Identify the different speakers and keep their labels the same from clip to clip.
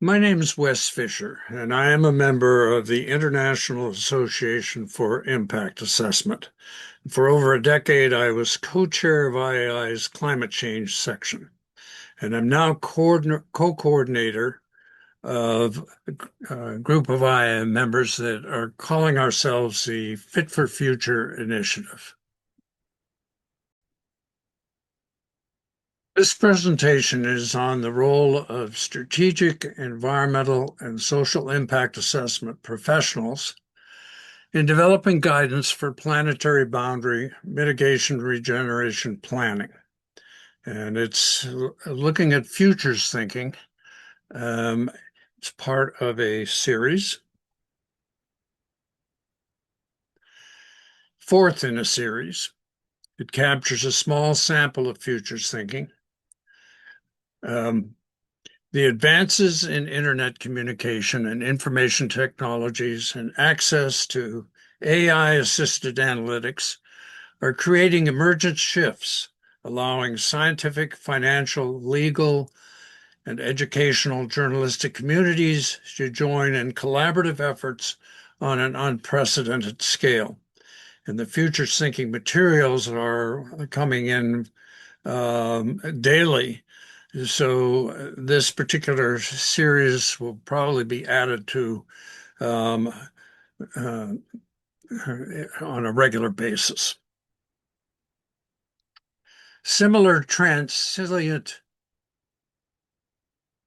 Speaker 1: My name is Wes Fisher, and I am a member of the International Association for Impact Assessment. For over a decade, I was co-chair of IAI's climate change section, and I'm now co-coordinator of a group of IAI members that are calling ourselves the Fit for Future Initiative. This presentation is on the role of strategic environmental and social impact assessment professionals in developing guidance for planetary boundary mitigation regeneration planning. And it's looking at futures thinking. Um, it's part of a series, fourth in a series. It captures a small sample of futures thinking. Um, The advances in internet communication and information technologies and access to AI-assisted analytics are creating emergent shifts, allowing scientific, financial, legal, and educational journalistic communities to join in collaborative efforts on an unprecedented scale. And the future thinking materials are coming in daily. So this particular series will probably be added to um, uh, on a regular basis. Similar transient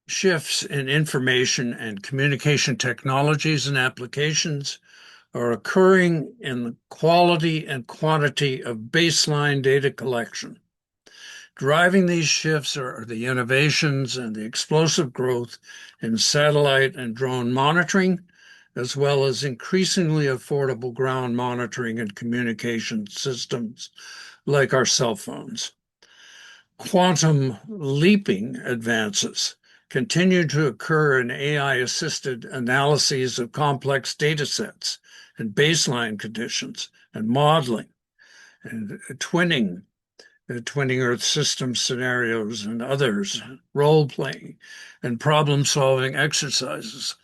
Speaker 1: shifts in information and communication technologies and applications are occurring in the quality and quantity of baseline data collection. Driving these shifts are the innovations and the explosive growth in satellite and drone monitoring, as well as increasingly affordable ground monitoring and communication systems like our cell phones. Quantum leaping advances continue to occur in AI-assisted analyses of complex data sets and baseline conditions and modeling and twinning Earth system scenarios and others, role playing and problem solving exercises.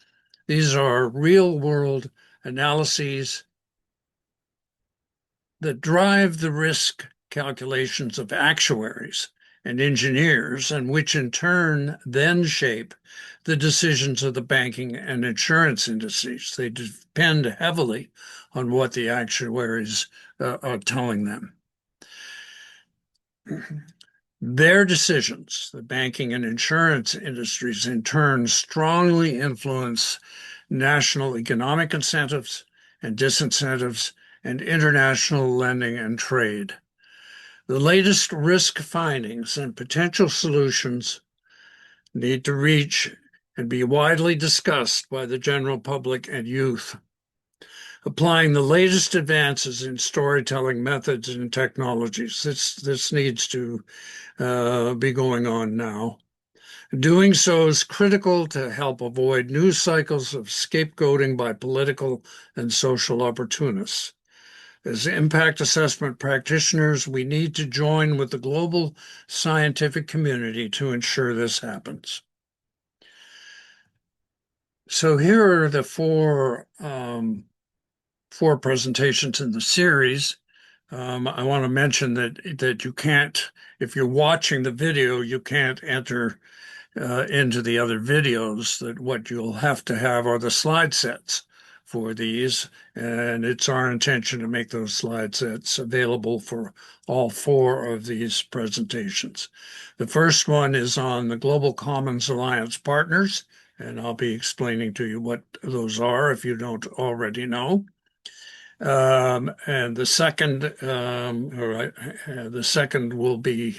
Speaker 1: These are real world analyses that drive the risk calculations of actuaries and engineers, and which in turn then shape the decisions of the banking and insurance industries. They depend heavily on what the actuaries are telling them. Their decisions, the banking and insurance industries, in turn, strongly influence national economic incentives and disincentives and international lending and trade. The latest risk findings and potential solutions need to reach and be widely discussed by the general public and youth. Applying the latest advances in storytelling methods and technologies. This needs to be going on now. Doing so is critical to help avoid news cycles of scapegoating by political and social opportunists. As impact assessment practitioners, we need to join with the global scientific community to ensure this happens. So here are the four presentations in the series. I want to mention that you can't, if you're watching the video, you can't enter into the other videos. That what you'll have to have are the slide sets for these, and it's our intention to make those slide sets available for all four of these presentations. The first one is on the Global Commons Alliance partners, and I'll be explaining to you what those are if you don't already know. And the second will be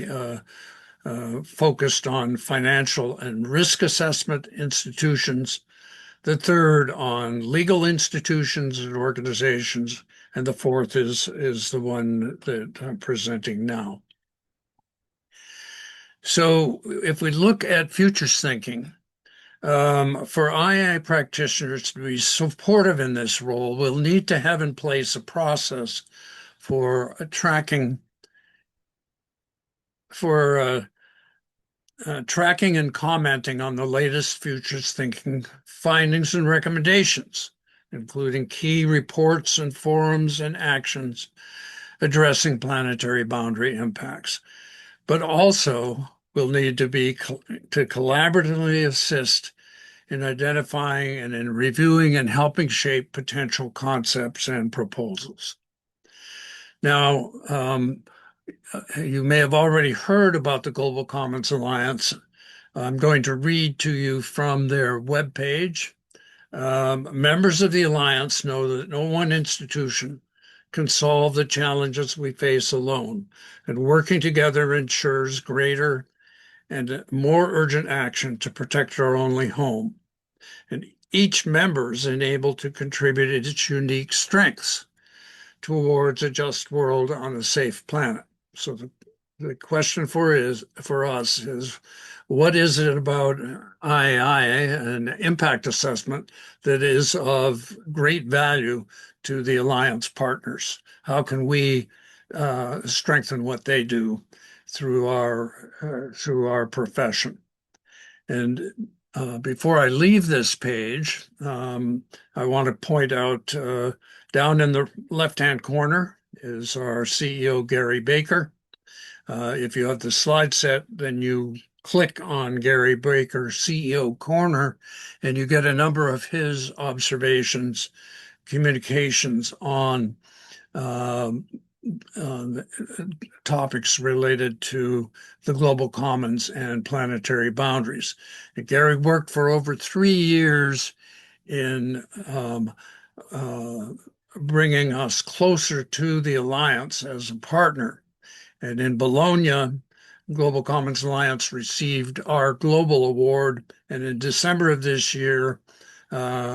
Speaker 1: focused on financial and risk assessment institutions, the third on legal institutions and organizations, and the fourth is the one that I'm presenting now. So if we look at futures thinking, for IAI practitioners to be supportive in this role, we'll need to have in place a process for tracking, for tracking and commenting on the latest futures thinking findings and recommendations, including key reports and forums and actions addressing planetary boundary impacts. But also will need to be to collaboratively assist in identifying and in reviewing and helping shape potential concepts and proposals. Now, you may have already heard about the Global Commons Alliance. I'm going to read to you from their webpage. Members of the Alliance know that no one institution can solve the challenges we face alone, and working together ensures greater and more urgent action to protect our only home. And each member is enabled to contribute its unique strengths towards a just world on a safe planet. So the question for us is, what is it about IAI, an impact assessment, that is of great value to the Alliance partners? How can we strengthen what they do through our profession? And before I leave this page, I want to point out down in the left-hand corner is our CEO, Gary Baker. If you have the slide set, then you click on Gary Baker CEO Corner, and you get a number of his observations, communications on topics related to the global commons and planetary boundaries. And Gary worked for over 3 years in bringing us closer to the Alliance as a partner. And in Bologna, Global Commons Alliance received our global award. And in December of this year, Gary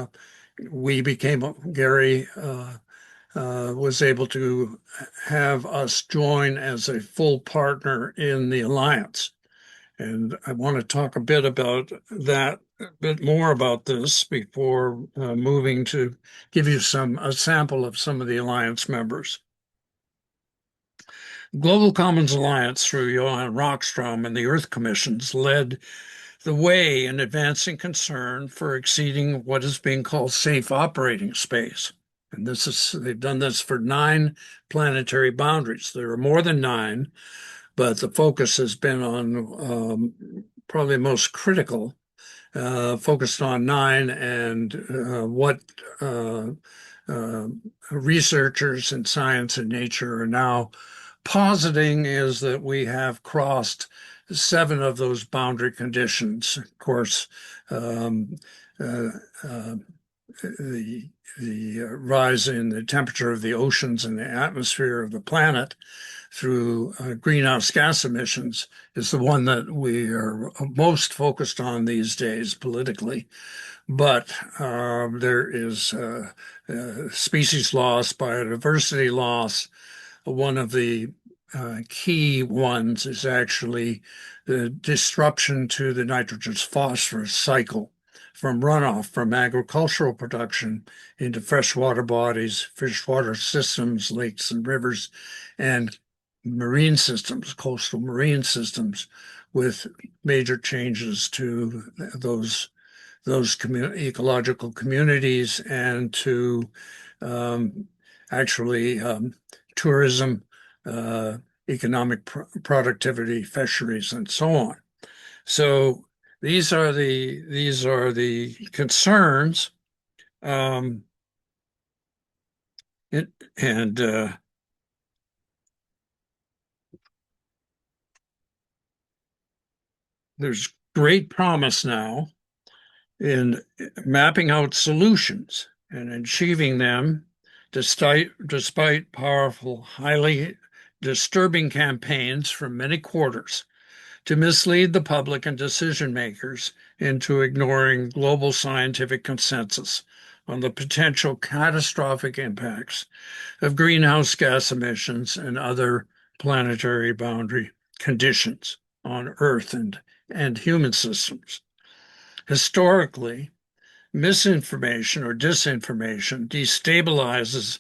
Speaker 1: was able to have us join as a full partner in the Alliance. And I want to talk a bit more about this before moving to give you a sample of some of the Alliance members. Global Commons Alliance, through Johan Rockstrom and the Earth Commissions, led the way in advancing concern for exceeding what is being called safe operating space. And they've done this for 9 planetary boundaries. There are more than 9, but the focus has been on probably most critical, focused on 9, and what researchers in science and nature are now positing is that we have crossed 7 of those boundary conditions. Of course, the rise in the temperature of the oceans and the atmosphere of the planet through greenhouse gas emissions is the one that we are most focused on these days politically. But there is species loss, biodiversity loss. One of the key ones is actually the disruption to the nitrogen phosphorus cycle from runoff from agricultural production into freshwater bodies, freshwater systems, lakes and rivers, and marine systems, coastal marine systems, with major changes to those ecological communities and to tourism, economic productivity, fisheries, and so on. So these are the concerns, and there's great promise now in mapping out solutions and achieving them despite powerful, highly disturbing campaigns from many quarters to mislead the public and decision makers into ignoring global scientific consensus on the potential catastrophic impacts of greenhouse gas emissions and other planetary boundary conditions on Earth and human systems. Historically, misinformation or disinformation destabilizes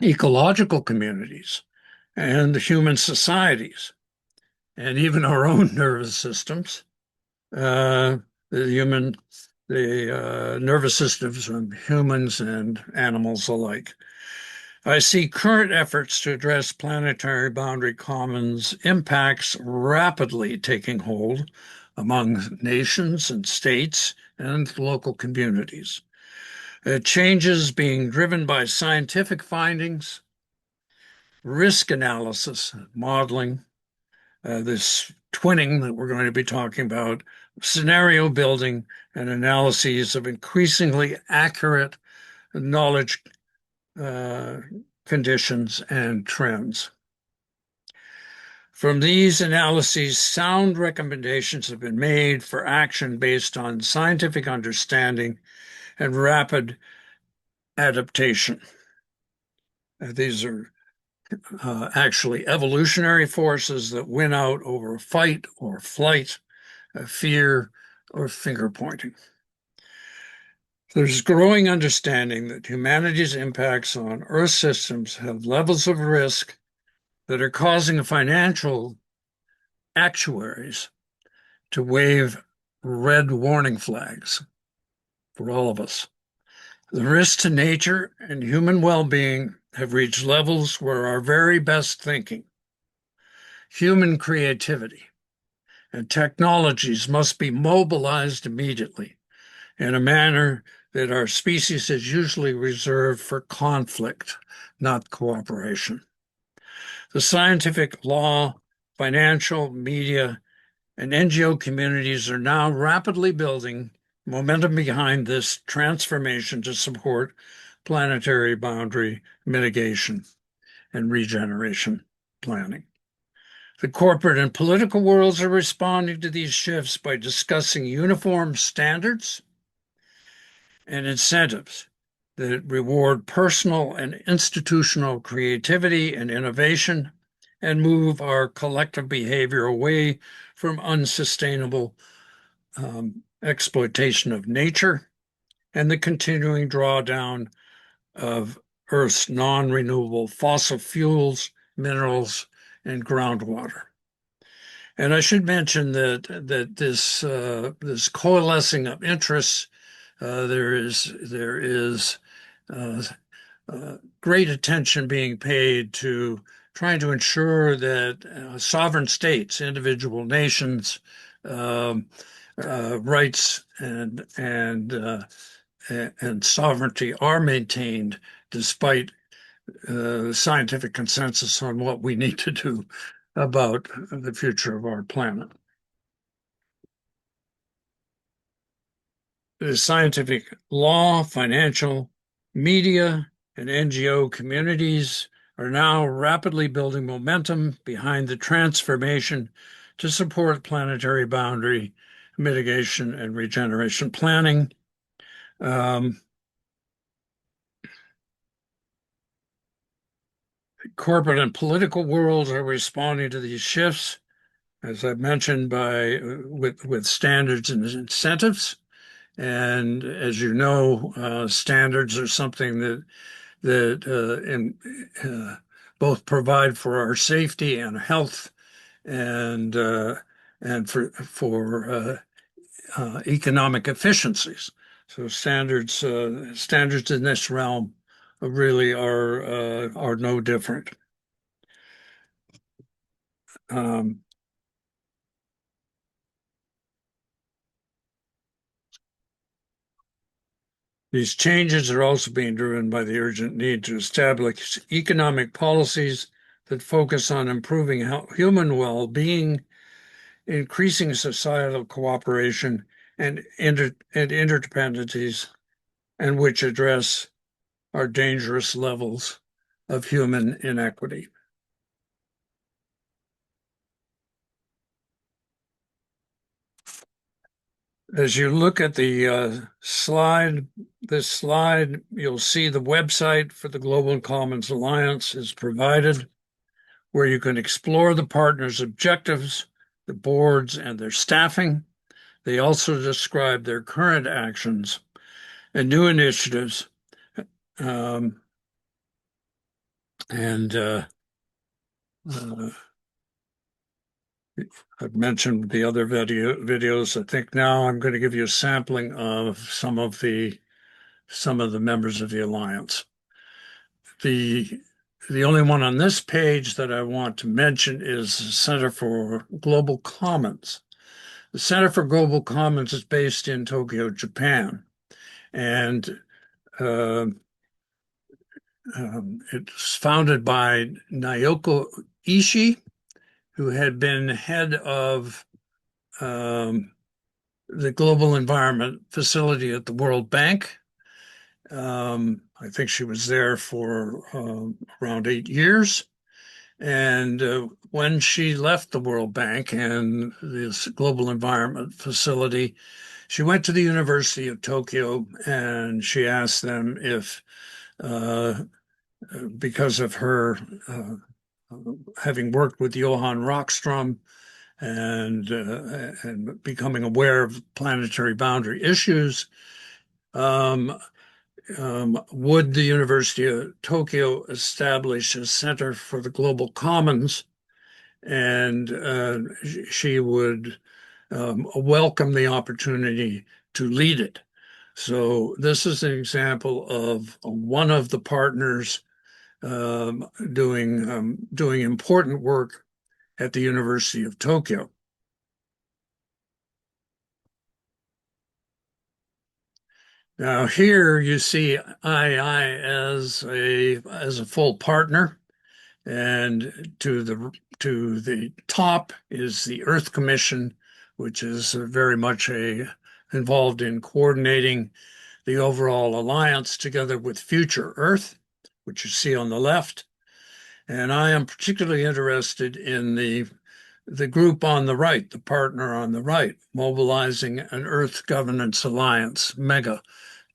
Speaker 1: ecological communities and the human societies, and even our own nervous systems, uh, the nervous systems of humans and animals alike. I see current efforts to address planetary boundary commons impacts rapidly taking hold among nations and states and local communities. Changes being driven by scientific findings, risk analysis, modeling, this twinning that we're going to be talking about, scenario building, and analyses of increasingly accurate knowledge uh, conditions and trends. From these analyses, sound recommendations have been made for action based on scientific understanding and rapid adaptation. These are actually evolutionary forces that win out over fight or flight, fear, or finger pointing. There's growing understanding that humanity's impacts on Earth systems have levels of risk that are causing financial actuaries to wave red warning flags for all of us. The risks to nature and human well-being have reached levels where our very best thinking, human creativity, and technologies must be mobilized immediately in a manner that our species is usually reserved for conflict, not cooperation. The scientific, law, financial, media, and NGO communities are now rapidly building momentum behind this transformation to support planetary boundary mitigation and regeneration planning. The corporate and political worlds are responding to these shifts by discussing uniform standards and incentives that reward personal and institutional creativity and innovation and move our collective behavior away from unsustainable exploitation of nature and the continuing drawdown of Earth's non-renewable fossil fuels, minerals, and groundwater. And I should mention that this coalescing of interests, there is uh, great attention being paid to trying to ensure that sovereign states, individual nations, um, rights and sovereignty are maintained despite scientific consensus on what we need to do about the future of our planet. The scientific, law, financial, media, and NGO communities are now rapidly building momentum behind the transformation to support planetary boundary mitigation and regeneration planning. Corporate and political worlds are responding to these shifts, as I've mentioned, with standards and incentives. And as you know, standards are something that both provide for our safety and health, and for economic efficiencies. So standards in this realm really are no different. Um, These changes are also being driven by the urgent need to establish economic policies that focus on improving human well-being, increasing societal cooperation and interdependencies, and which address our dangerous levels of human inequity. As you look at the this slide, you'll see the website for the Global Commons Alliance is provided, where you can explore the partners' objectives, the boards, and their staffing. They also describe their current actions and new initiatives. Um, and Uh, I've mentioned the other videos. I think now I'm going to give you a sampling of some of the members of the Alliance. The only one on this page that I want to mention is the Center for Global Commons. The Center for Global Commons is based in Tokyo, Japan, and uh, it's founded by Naoko Ishii, who had been head of the Global Environment Facility at the World Bank. I think she was there for around 8 years. And when she left the World Bank and this Global Environment Facility, she went to the University of Tokyo and she asked them if, because of her having worked with Johann Rockström and becoming aware of planetary boundary issues, would the University of Tokyo establish a Center for the Global Commons, and she would welcome the opportunity to lead it. So this is an example of one of the partners doing important work at the University of Tokyo. Now here you see II as a full partner, and to the top is the Earth Commission, which is very much involved in coordinating the overall alliance together with Future Earth, which you see on the left. And I am particularly interested in the group on the right, the partner on the right, Mobilizing an Earth Governance Alliance, MEGA,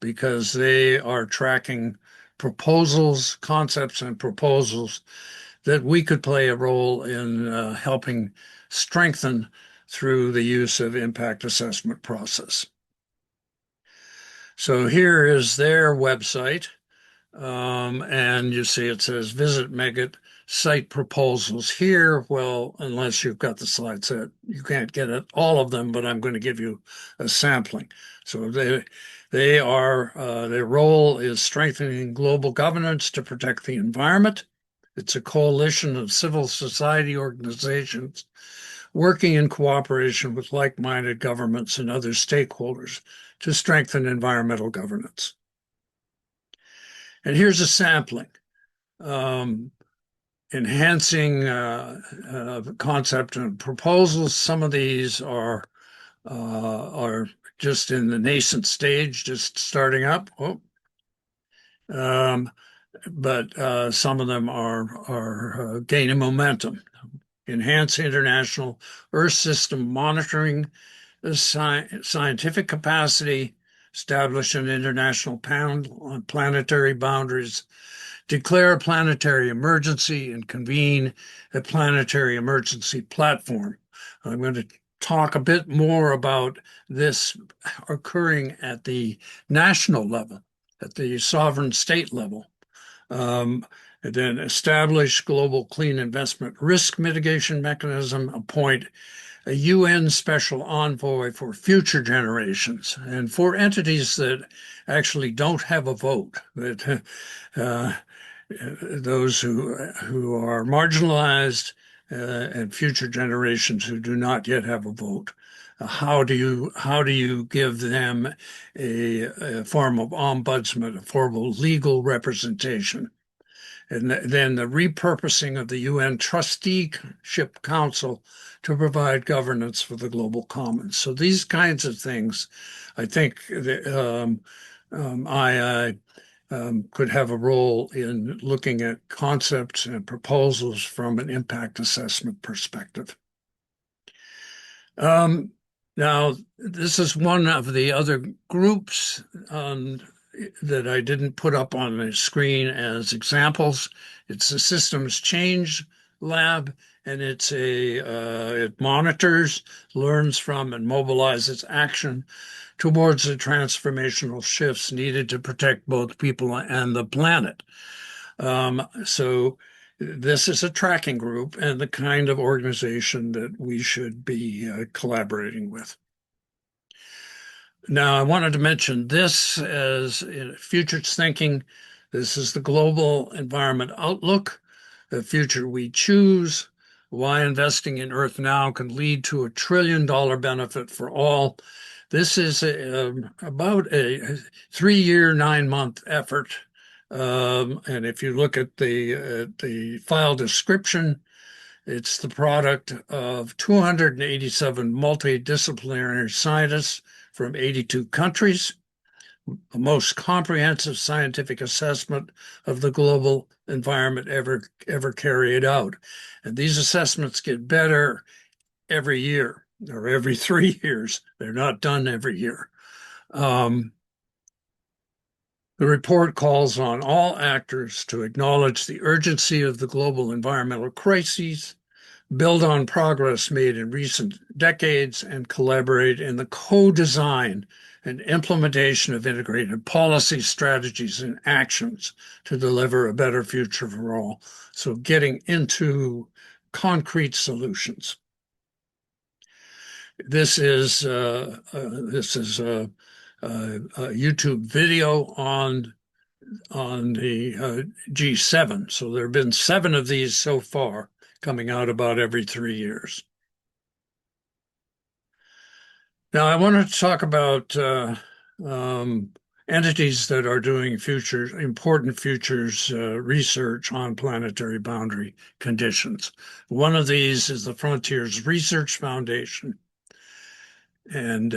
Speaker 1: because they are tracking proposals, concepts, and proposals that we could play a role in helping strengthen through the use of impact assessment process. So here is their website, and you see it says visit MEGA site proposals here. Well, unless you've got the slide set, you can't get it, all of them, but I'm going to give you a sampling. So their role is strengthening global governance to protect the environment. It's a coalition of civil society organizations working in cooperation with like-minded governments and other stakeholders to strengthen environmental governance. And here's a sampling. Enhancing concept and proposals. Some of these are just in the nascent stage, just starting up. But some of them are gaining momentum. Enhance international Earth system monitoring, scientific capacity, establish an international panel on planetary boundaries, declare a planetary emergency, and convene a planetary emergency platform. I'm going to talk a bit more about this occurring at the national level, at the sovereign state level. And then establish global clean investment risk mitigation mechanism, appoint a UN special envoy for future generations and for entities that actually don't have a vote, that those who are marginalized and future generations who do not yet have a vote. How do you give them a form of ombudsman, a form of legal representation? And then the repurposing of the UN Trusteeship Council to provide governance for the global commons. So these kinds of things, I think I could have a role in looking at concepts and proposals from an impact assessment perspective. Now, this is one of the other groups that I didn't put up on the screen as examples. It's the Systems Change Lab, and it monitors, learns from, and mobilizes action towards the transformational shifts needed to protect both people and the planet. So This is a tracking group and the kind of organization that we should be collaborating with. Now, I wanted to mention this as in futures thinking. This is the global environment outlook, the future we choose, why investing in Earth now can lead to $1 trillion benefit for all. This is about a 3-year, 9-month effort. And if you look at the file description, it's the product of 287 multidisciplinary scientists from 82 countries, the most comprehensive scientific assessment of the global environment ever carried out. And these assessments get better every year or every 3 years. They're not done every year. The report calls on all actors to acknowledge the urgency of the global environmental crises, build on progress made in recent decades, and collaborate in the co-design and implementation of integrated policy strategies and actions to deliver a better future for all. So getting into concrete solutions. This is a YouTube video on the G7. So there have been 7 of these so far, coming out about every 3 years. Now, I wanted to talk about entities that are doing important futures research on planetary boundary conditions. One of these is the Frontiers Research Foundation. And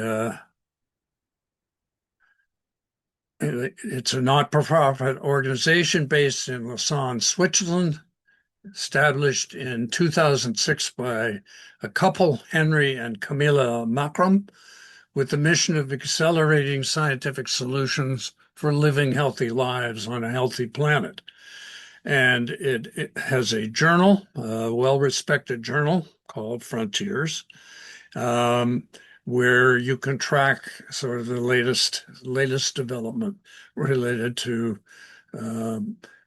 Speaker 1: it's a not-for-profit organization based in Lausanne, Switzerland, established in 2006 by a couple, Henry and Camilla Makram, with the mission of accelerating scientific solutions for living healthy lives on a healthy planet. And it has a journal, a well-respected journal called Frontiers, where you can track sort of the latest development related to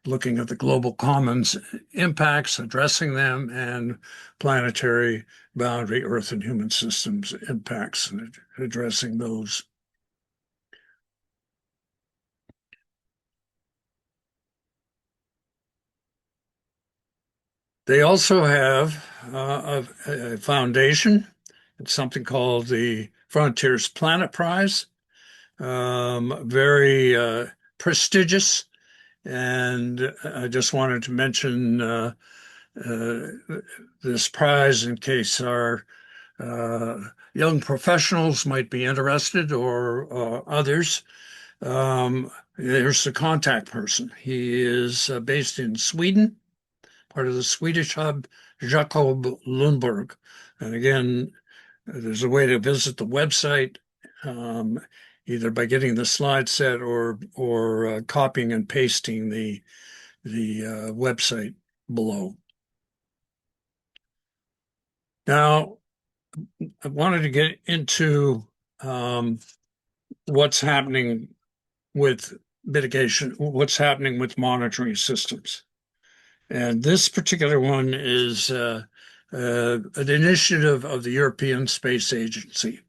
Speaker 1: looking at the global commons impacts, addressing them, and planetary boundary Earth and human systems impacts, and addressing those. They also have a foundation. It's something called the Frontiers Planet Prize, very prestigious. And I just wanted to mention this prize in case our young professionals might be interested, or others. There's the contact person. He is based in Sweden, part of the Swedish hub, Jacob Lundberg. And again, there's a way to visit the website, either by getting the slide set or copying and pasting the website below. Now, I wanted to get into what's happening with mitigation, what's happening with monitoring systems. And this particular one is an initiative of the European Space Agency,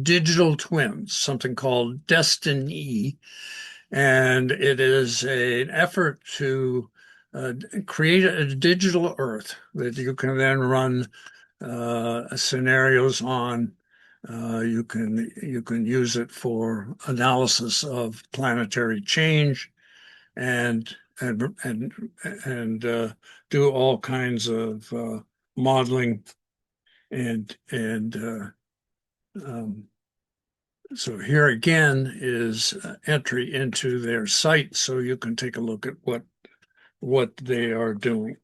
Speaker 1: digital twins, something called Destiny. And it is an effort to create a digital Earth that you can then run scenarios on. You can use it for analysis of planetary change and do all kinds of modeling and so here again is entry into their site, so you can take a look at what they are doing.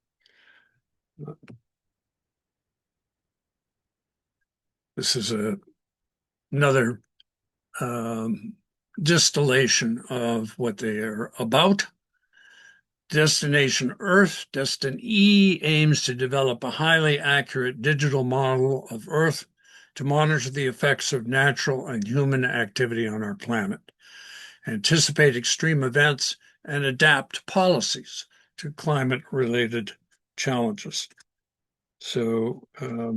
Speaker 1: This is another distillation of what they are about. Destination Earth, Destiny, aims to develop a highly accurate digital model of Earth to monitor the effects of natural and human activity on our planet, anticipate extreme events, and adapt policies to climate-related challenges. So let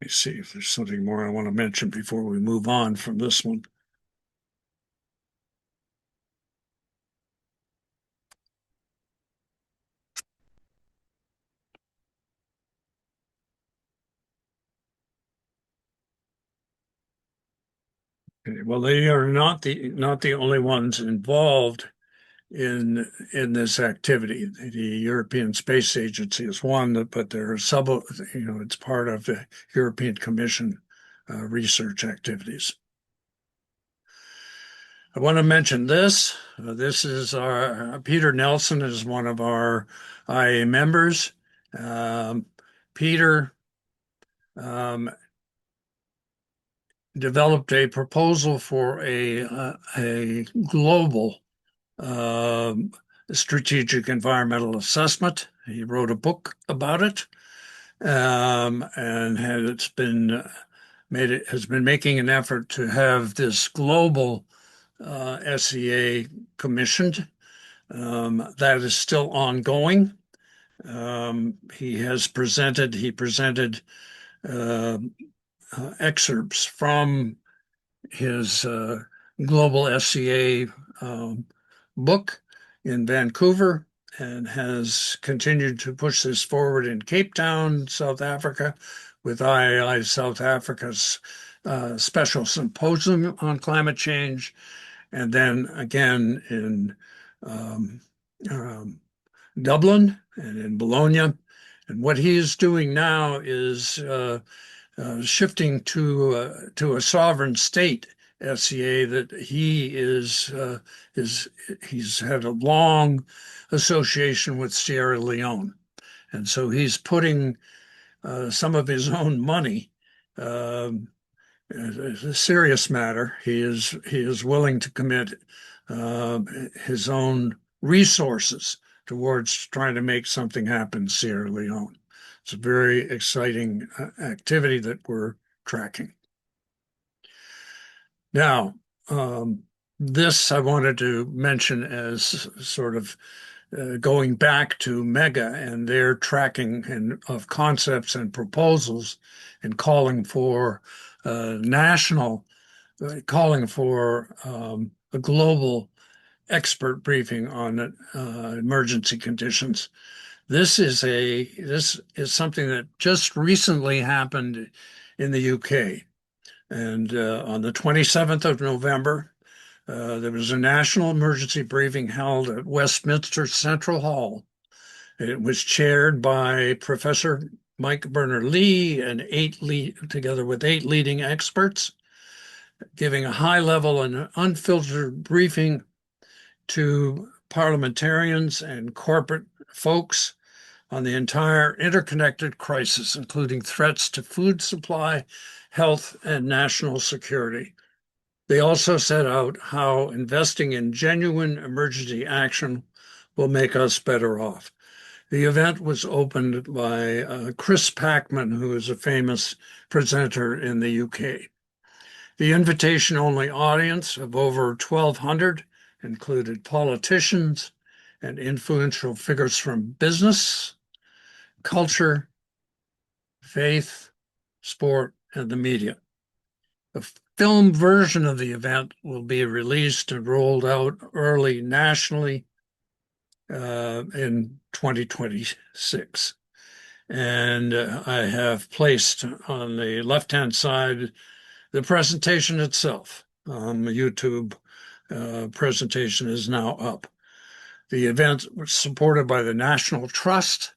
Speaker 1: me see if there's something more I want to mention before we move on from this one. Okay, well, they are not the only ones involved in this activity. The European Space Agency is one, but there are it's part of the European Commission research activities. I want to mention this. This is our Peter Nelson is one of our IA members. Peter developed a proposal for a global strategic environmental assessment. He wrote a book about it, and has been making an effort to have this global SEA commissioned. That is still ongoing. He presented excerpts from his global SEA book in Vancouver, and has continued to push this forward in Cape Town, South Africa, with IAI South Africa's special symposium on climate change, and then again in Dublin and in Bologna. And what he is doing now is shifting to a sovereign state SEA that he's had a long association with Sierra Leone, and so he's putting some of his own money. It's a serious matter. He is willing to commit his own resources towards trying to make something happen in Sierra Leone. It's a very exciting activity that we're tracking. Now, this I wanted to mention as sort of going back to MEGA and their tracking of concepts and proposals, and calling for a global expert briefing on emergency conditions. This is something that just recently happened in the UK. And on the 27th of November, there was a national emergency briefing held at Westminster Central Hall. It was chaired by Professor Mike Berners-Lee and together with 8 leading experts, giving a high-level and unfiltered briefing to parliamentarians and corporate folks on the entire interconnected crisis, including threats to food supply, health, and national security. They also set out how investing in genuine emergency action will make us better off. The event was opened by Chris Packman, who is a famous presenter in the UK. The invitation-only audience of over 1,200 included politicians and influential figures from business, culture, faith, sport, and the media. A film version of the event will be released and rolled out early nationally in 2026. And I have placed on the left-hand side the presentation itself. The YouTube presentation is now up. The event was supported by the National Trust,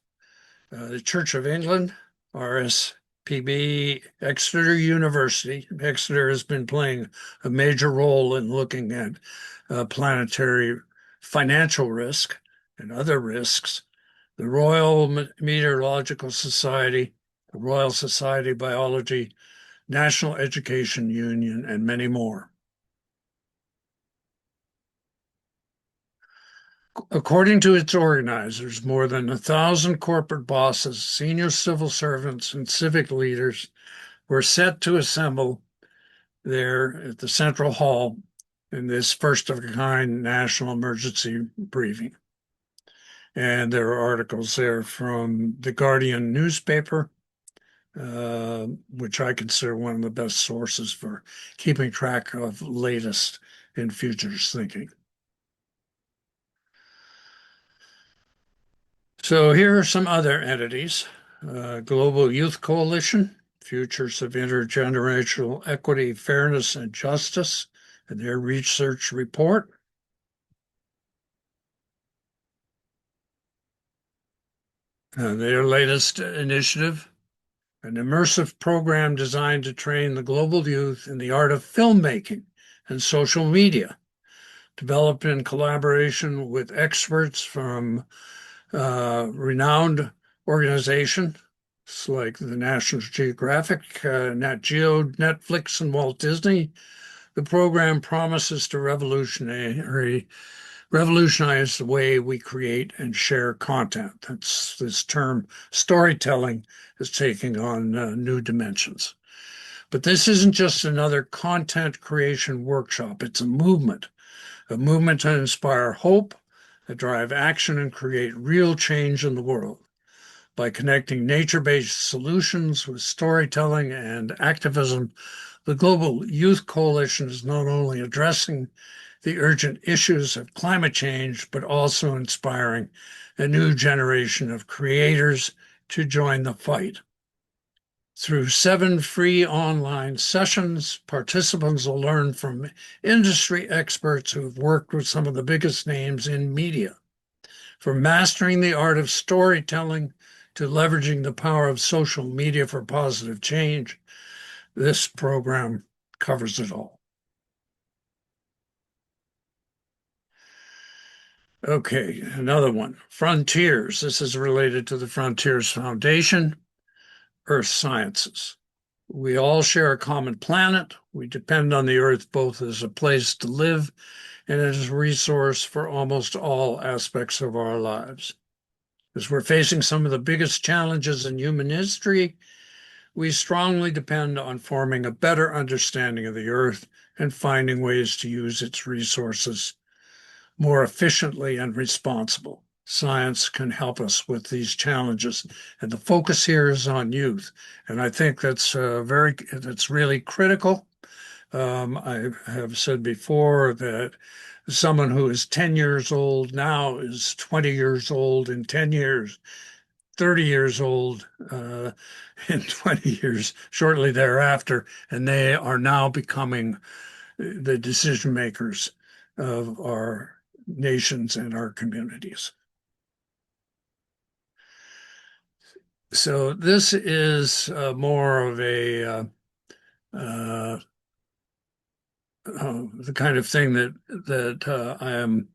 Speaker 1: the Church of England, RSPB, Exeter University. Exeter has been playing a major role in looking at planetary financial risk and other risks. The Royal Meteorological Society, the Royal Society of Biology, National Education Union, and many more. According to its organizers, more than 1,000 corporate bosses, senior civil servants, and civic leaders were set to assemble there at the Central Hall in this first-of-a-kind national emergency briefing. And there are articles there from the Guardian newspaper, which I consider one of the best sources for keeping track of latest in futures thinking. So here are some other entities. Global Youth Coalition, Futures of Intergenerational Equity, Fairness, and Justice, and their research report. Their latest initiative, an immersive program designed to train the global youth in the art of filmmaking and social media, developed in collaboration with experts from renowned organizations like the National Geographic, Nat Geo, Netflix, and Walt Disney. The program promises to revolutionize the way we create and share content. That's this term storytelling is taking on new dimensions. But this isn't just another content creation workshop. It's a movement to inspire hope, to drive action and create real change in the world. By connecting nature-based solutions with storytelling and activism, the Global Youth Coalition is not only addressing the urgent issues of climate change, but also inspiring a new generation of creators to join the fight. Through 7 free online sessions, participants will learn from industry experts who have worked with some of the biggest names in media. From mastering the art of storytelling to leveraging the power of social media for positive change, this program covers it all. Okay, another one, Frontiers. This is related to the Frontiers Foundation, Earth Sciences. We all share a common planet. We depend on the Earth both as a place to live and as a resource for almost all aspects of our lives. As we're facing some of the biggest challenges in human history, we strongly depend on forming a better understanding of the Earth and finding ways to use its resources more efficiently and responsible. Science can help us with these challenges, and the focus here is on youth. And I think that's really critical. I have said before that someone who is 10 years old now is 20 years old in 10 years, 30 years old in 20 years shortly thereafter, and they are now becoming the decision makers of our nations and our communities. So this is more of a the kind of thing that I am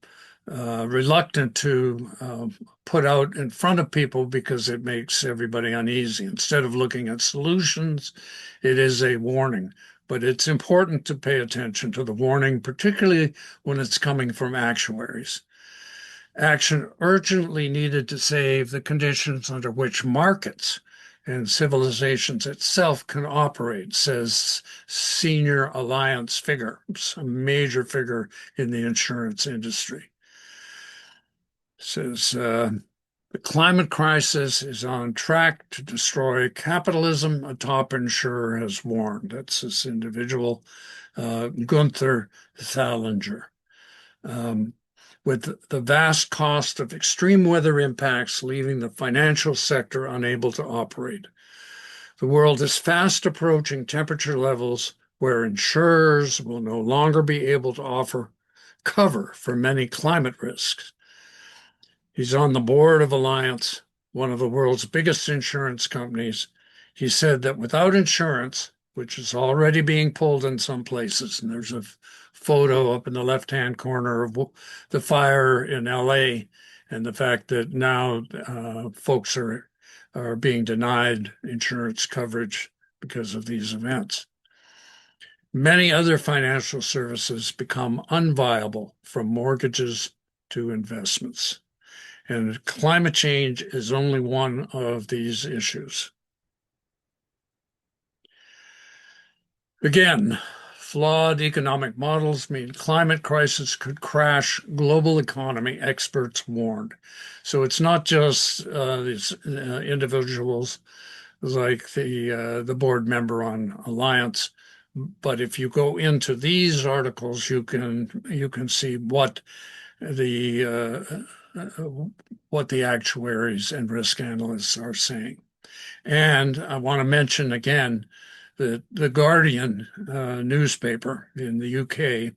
Speaker 1: reluctant to put out in front of people because it makes everybody uneasy. Instead of looking at solutions, it is a warning. But it's important to pay attention to the warning, particularly when it's coming from actuaries. Action urgently needed to save the conditions under which markets and civilizations itself can operate, says Senior Alliance figure, a major figure in the insurance industry. Says the climate crisis is on track to destroy capitalism, a top insurer has warned. That's this individual, Gunther Thallinger. With the vast cost of extreme weather impacts leaving the financial sector unable to operate. The world is fast approaching temperature levels where insurers will no longer be able to offer cover for many climate risks. He's on the board of Alliance, one of the world's biggest insurance companies. He said that without insurance, which is already being pulled in some places, and there's a photo up in the left-hand corner of the fire in LA and the fact that now folks are being denied insurance coverage because of these events. Many other financial services become unviable, from mortgages to investments. And climate change is only one of these issues. Again, flawed economic models mean climate crisis could crash global economy, experts warned. So it's not just these individuals like the board member on Alliance, but if you go into these articles, you can see the what the actuaries and risk analysts are saying. And I want to mention again that the Guardian newspaper in the UK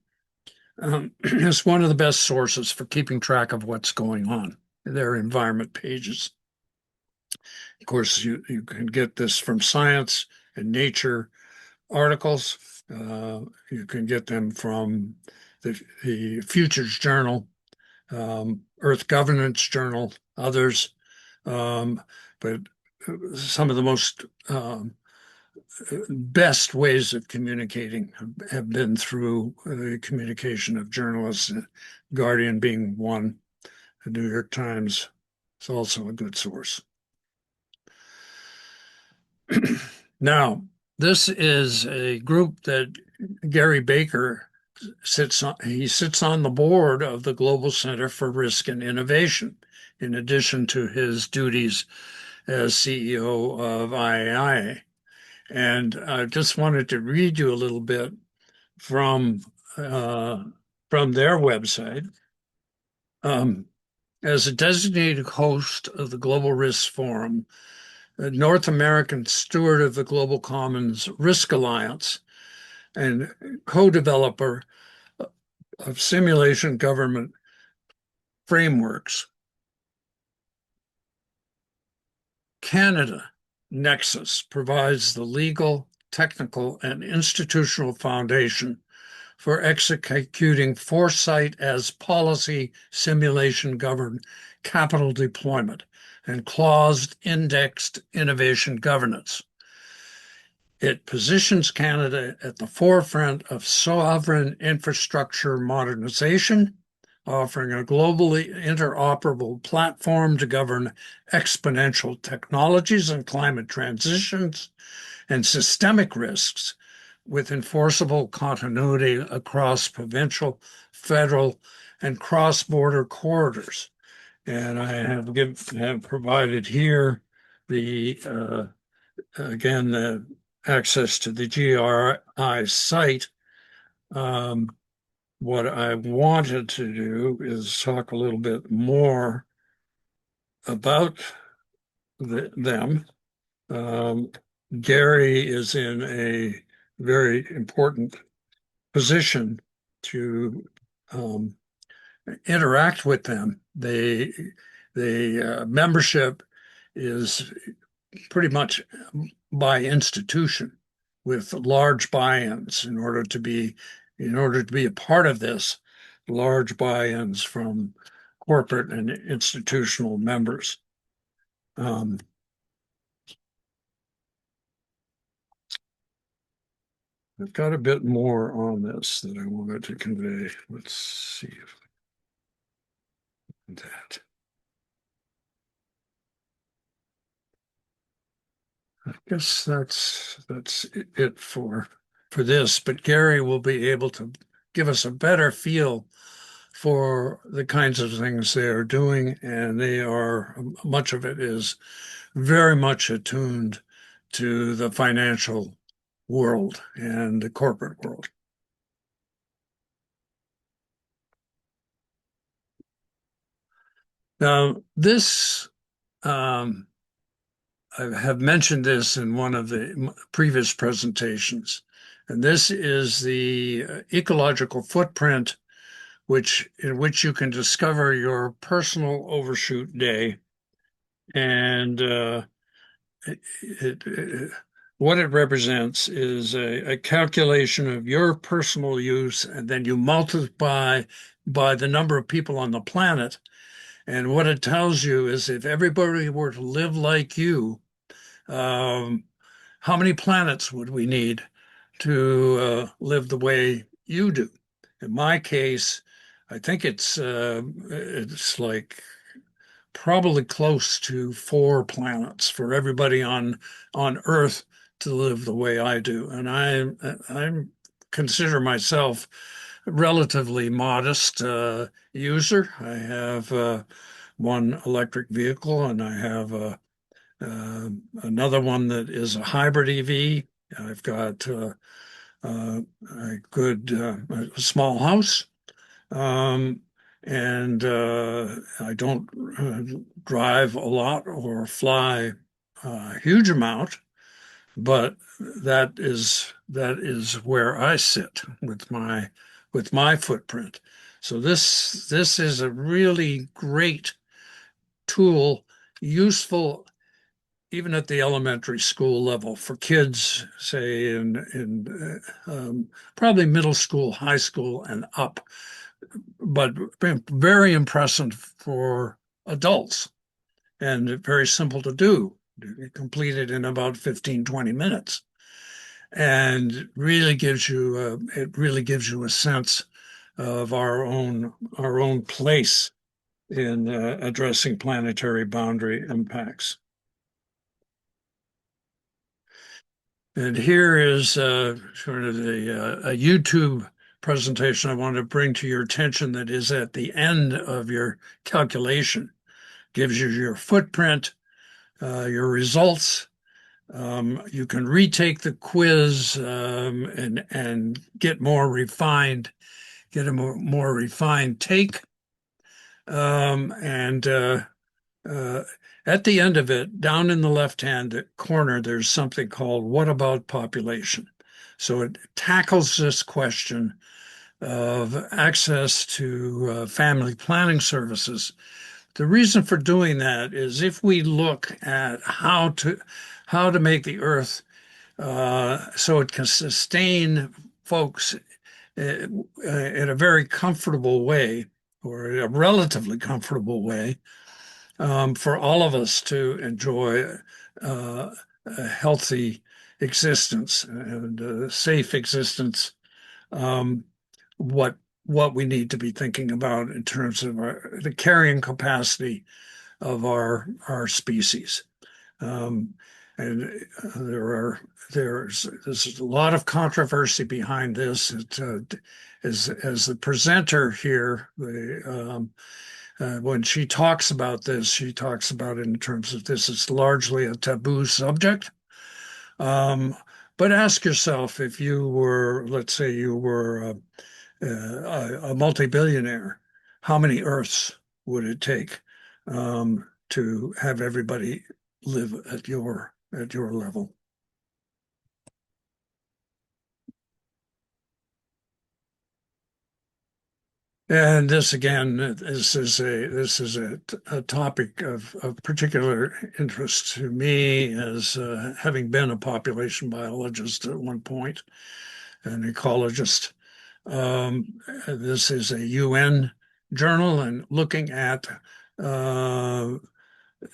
Speaker 1: is one of the best sources for keeping track of what's going on. Their environment pages. Of course, you can get this from Science and Nature articles. You can get them from the Futures Journal, Earth Governance Journal, others. But some of the most best ways of communicating have been through the communication of journalists, Guardian being one. The New York Times is also a good source. Now, this is a group that Gary Baker sits on. He sits on the board of the Global Center for Risk and Innovation, in addition to his duties as CEO of IAI. And I just wanted to read you a little bit from their website. As a designated host of the Global Risk Forum, a North American steward of the Global Commons Risk Alliance, and co-developer of simulation government frameworks, Canada Nexus provides the legal, technical, and institutional foundation for executing foresight as policy simulation governed capital deployment and claused indexed innovation governance. It positions Canada at the forefront of sovereign infrastructure modernization, offering a globally interoperable platform to govern exponential technologies and climate transitions and systemic risks with enforceable continuity across provincial, federal, and cross-border corridors. And I have provided here the again the access to the GRI site. What I wanted to do is talk a little bit more about them. Gary is in a very important position to interact with them. The membership is pretty much by institution with large buy-ins in order to be a part of this, large buy-ins from corporate and institutional members. I've got a bit more on this that I wanted to convey. Let's see if that. I guess that's it for this, but Gary will be able to give us a better feel for the kinds of things they are doing, and much of it is very much attuned to the financial world and the corporate world. Now, this, I have mentioned this in one of the previous presentations, and this is the ecological footprint in which you can discover your personal overshoot day. And what it represents is a calculation of your personal use, and then you multiply by the number of people on the planet. And what it tells you is if everybody were to live like you, how many planets would we need to live the way you do? In my case, I think it's like probably close to 4 planets for everybody on Earth to live the way I do, and I'm consider myself a relatively modest user. I have one electric vehicle, and I have another one that is a hybrid EV. I've got a good a small house, um, and I don't drive a lot or fly a huge amount, but that is where I sit with my footprint. So this is a really great tool, useful even at the elementary school level for kids, say in probably middle school, high school, and up, but very impressive for adults and very simple to do. Complete it in about 15, 20 minutes. And really gives you it really gives you a sense of our own place in addressing planetary boundary impacts. And here is sort of a YouTube presentation I want to bring to your attention that is at the end of your calculation. Gives you your footprint, your results. You can retake the quiz and get get a more refined take. And at the end of it, down in the left-hand corner, there's something called What About Population? So it tackles this question of access to family planning services. The reason for doing that is if we look at how to make the earth so it can sustain folks in a very comfortable way, or a relatively comfortable way, for all of us to enjoy a healthy existence and a safe existence. Um, what what we need to be thinking about in terms of the carrying capacity of our species. Um, and there's a lot of controversy behind this. As the presenter here, when she talks about this, she talks about it in terms of this is largely a taboo subject. Um, but ask yourself if you were, let's say you were a multi-billionaire, how many Earths would it take to have everybody live at your level? And this again, this is a topic of particular interest to me as having been a population biologist at one point, an ecologist. This is a UN journal and looking at the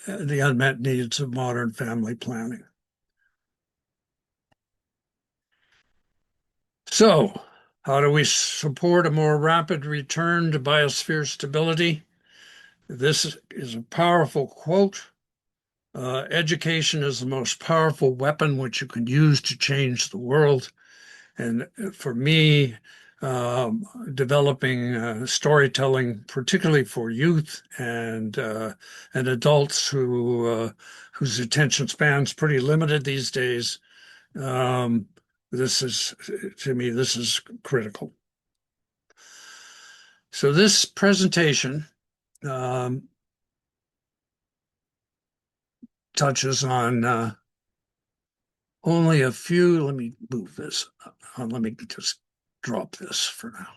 Speaker 1: unmet needs of modern family planning. So, how do we support a more rapid return to biosphere stability? This is a powerful quote. Education is the most powerful weapon which you can use to change the world. And for me, developing storytelling, particularly for youth and adults whose attention span's pretty limited these days, um, this is to me this is critical. So this presentation touches on only a few. Let me move this. Let me just drop this for now.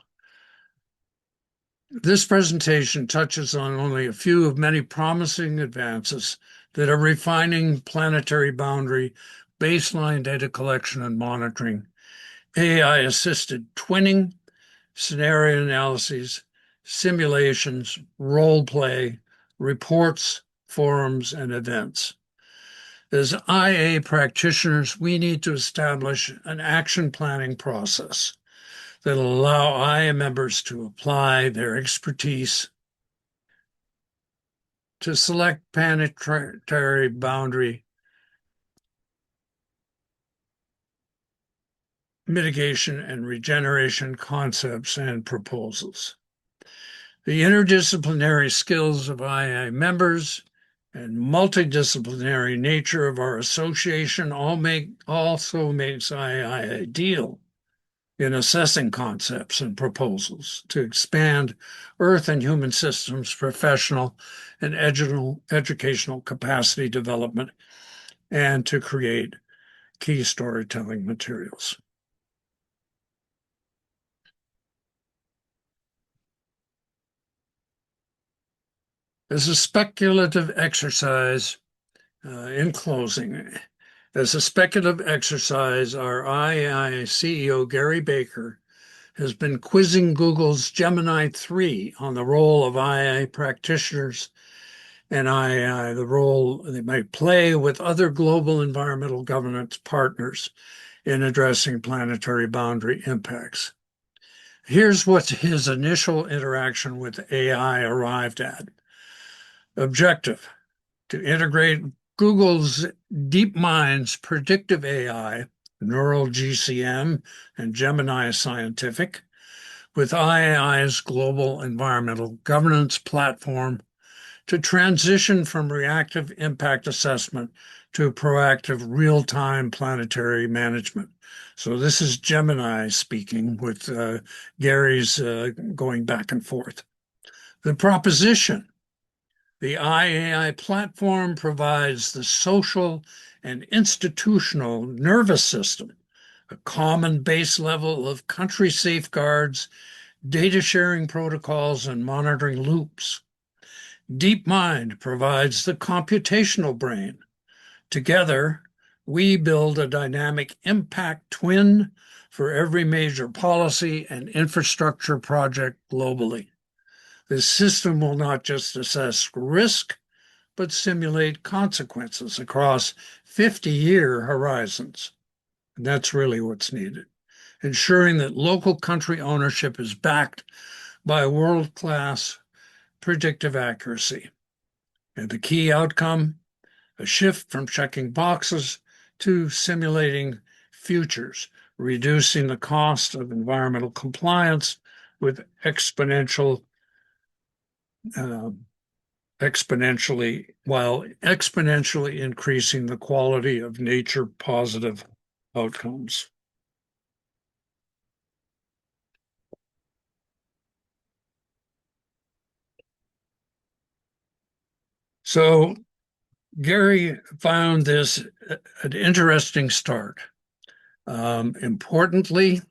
Speaker 1: This presentation touches on only a few of many promising advances that are refining planetary boundary, baseline data collection and monitoring, AI-assisted twinning, scenario analyses, simulations, role play, reports, forums, and events. As IA practitioners, we need to establish an action planning process that will allow IA members to apply their expertise to select planetary boundary mitigation and regeneration concepts and proposals. The interdisciplinary skills of II members and multidisciplinary nature of our association also makes II ideal in assessing concepts and proposals to expand Earth and human systems professional and educational capacity development and to create key storytelling materials. As a speculative exercise, in closing, as a speculative exercise, our II CEO, Gary Baker, has been quizzing Google's Gemini 3 on the role of II practitioners and II, the role they might play with other global environmental governance partners in addressing planetary boundary impacts. Here's what his initial interaction with AI arrived at. Objective: to integrate Google's DeepMind's predictive AI, Neural GCM, and Gemini Scientific, with II's global environmental governance platform to transition from reactive impact assessment to proactive real-time planetary management. So this is Gemini speaking with Gary's going back and forth. The proposition: the IAI platform provides the social and institutional nervous system, a common base level of country safeguards, data sharing protocols, and monitoring loops. DeepMind provides the computational brain. Together, we build a dynamic impact twin for every major policy and infrastructure project globally. This system will not just assess risk, but simulate consequences across 50-year horizons. And that's really what's needed, ensuring that local country ownership is backed by world-class predictive accuracy. And the key outcome: a shift from checking boxes to simulating futures, reducing the cost of environmental compliance with exponentially increasing the quality of nature positive outcomes. So Gary found this an interesting start. Importantly,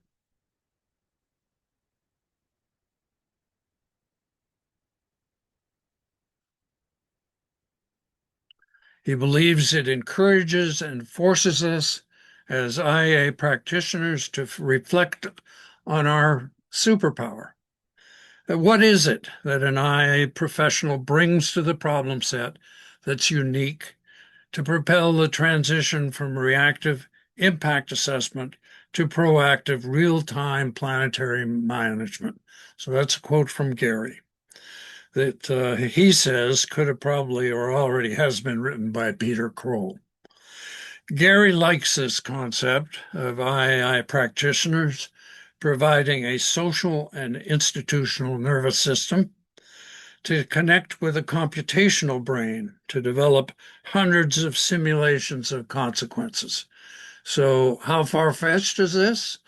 Speaker 1: he believes it encourages and forces us as IA practitioners to reflect on our superpower. What is it that an IA professional brings to the problem set that's unique to propel the transition from reactive impact assessment to proactive real-time planetary management? So that's a quote from Gary that he says could have probably or already has been written by Peter Kroll. Gary likes this concept of II practitioners providing a social and institutional nervous system to connect with a computational brain to develop hundreds of simulations of consequences. So how far-fetched is this?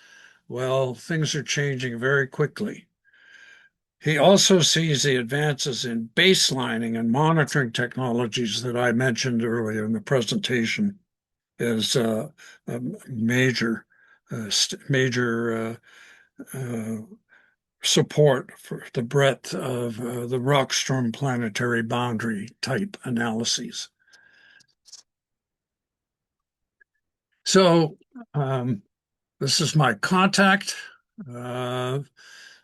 Speaker 1: Well, things are changing very quickly. He also sees the advances in baselining and monitoring technologies that I mentioned earlier in the presentation as major support for the breadth of the Rockstrom planetary boundary type analyses. So this is my contact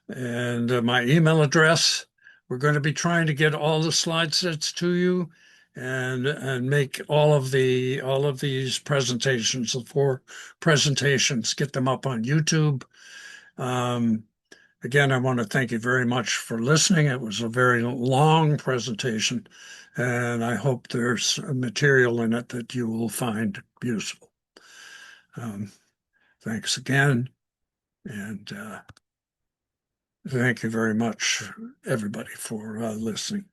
Speaker 1: and my email address. We're going to be trying to get all the slide sets to you and make all of these presentations, the 4 presentations, get them up on YouTube. Again, I want to thank you very much for listening. It was a very long presentation, and I hope there's material in it that you will find useful. Thanks again. And thank you very much, everybody, for listening.